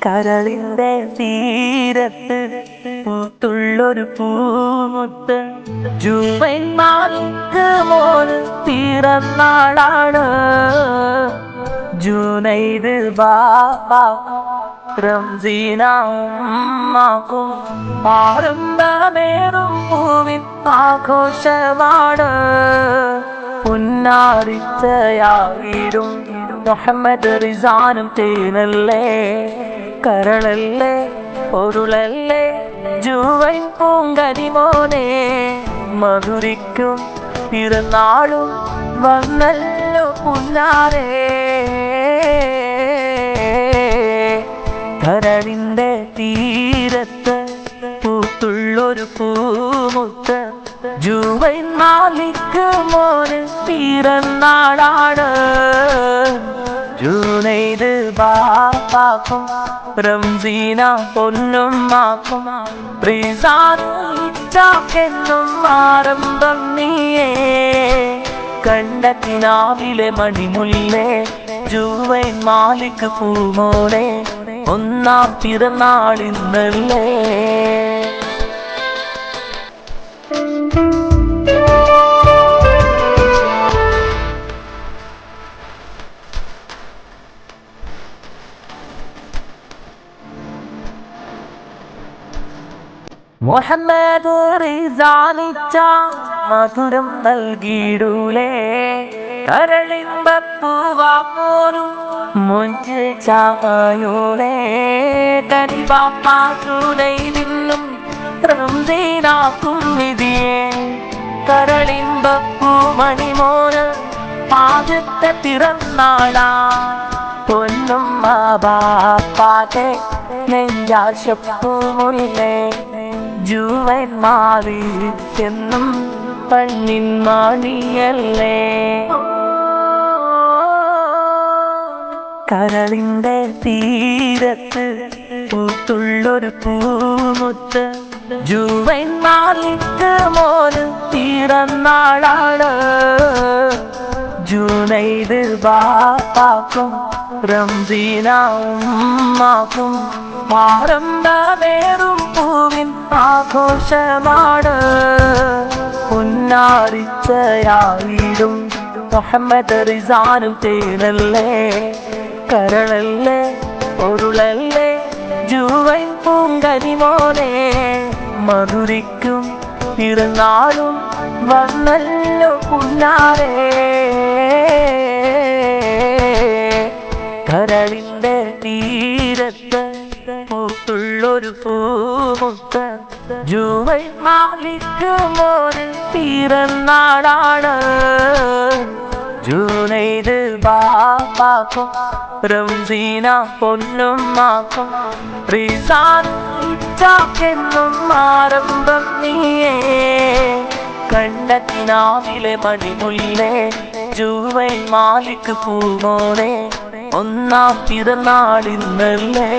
കരളിന്റെ തീരത്ത് പൂത്തുള്ളൊരു പൂമുത്ത് ജൂവൈമാർക്ക് മോന് പിറന്നാളാണ്. ജൂനൈദ് ബാബ റംസീന ഉമ്മാക്കും ആരംഭമേറും പൂവിൻ ആഘോഷമാണ്. പുന്നാരിച്ചയായിടും മുഹമ്മദ് റിസാനും തേനല്ലേ, കരളല്ലേ, പൊരുളല്ലേ, ജൂവൈൻ പൂങ്കരിമോനെ. മധുരിക്കും പിറന്നാളും വന്നല്ലോ പുന്നാരേ. കരളിന്റെ തീരത്ത് പൂത്തുള്ളൊരു പൂമുത്ത് ജൂവൈൻ മാലിക് മോന് പിറന്നാളാണ്. ജൂനൈദ് ബാപ്പാക്കും റംസീന പൊന്നുമ്മാക്കും റിസാനും ആരംഭം നീയേ. കണ്ടത്തിനാവിലെ മണിമുല്ലേ ജൂവൈൻ മാലിക് പൂമോനെ, ഒന്നാം പിറന്നാളിന്നല്ലേ. മുഹമ്മദ് റിസാനിച്ച മധുരം നൽകിയിടൂലേ, കരളിമ്പൂവാപ്പോരും മുഞ്ച് ചായൂലേ. കരിവാപ്പാസുടൈതിന്നും റംസീനാക്കും നിധിയേ. കരളിമ്പൂമണിമോന് ആദ്യത്തെ പിറന്നാളാ. പൊന്നും ബാപ്പാതെ നെഞ്ചാശപ്പൂമുല്ലേ. ജൂവൈൻ മാറി എന്നും പണ്ണിൻ മാണിയല്ലേ. കരളിന്റെ തീരത്ത് പൂത്തുള്ളൊരു പൂമുത്ത് ജൂവൈൻ മാലിക് മോന് പിറന്നാളാണ്. ജൂനൈദ് ബാപ്പാക്കും റംസീന ഉമ്മാക്കും ആരംഭമേറും പൂവിൻ ആഘോഷമാണ്. പുന്നാരിച്ചയായിടും മുഹമ്മദ് റിസാനും തേനല്ലേ, കരളല്ലേ, പൊരുളല്ലേ, ജൂവൈൻ പൂങ്കരിമോനെ. മധുരിക്കും പിറന്നാളും വന്നല്ലോ പുന്നാരേ. കരളിന്റെ തീരത്ത് പൂത്തുള്ളൊരു പൂമുത്ത് ജൂവൈൻ മാലിക് മോന് പിറന്നാളാണ്. ജൂനൈദ് ബാപ്പാക്കും റംസീന പൊന്നുമ്മാക്കും റിസാനും ആരംഭം നീയേ. കണ്ടത്തിനാവിലെ മണിമുല്ലേ ജൂവൈൻ മാലിക് പൂമോനെ, ഒന്നാം പിറന്നാളിന്നല്ലേ.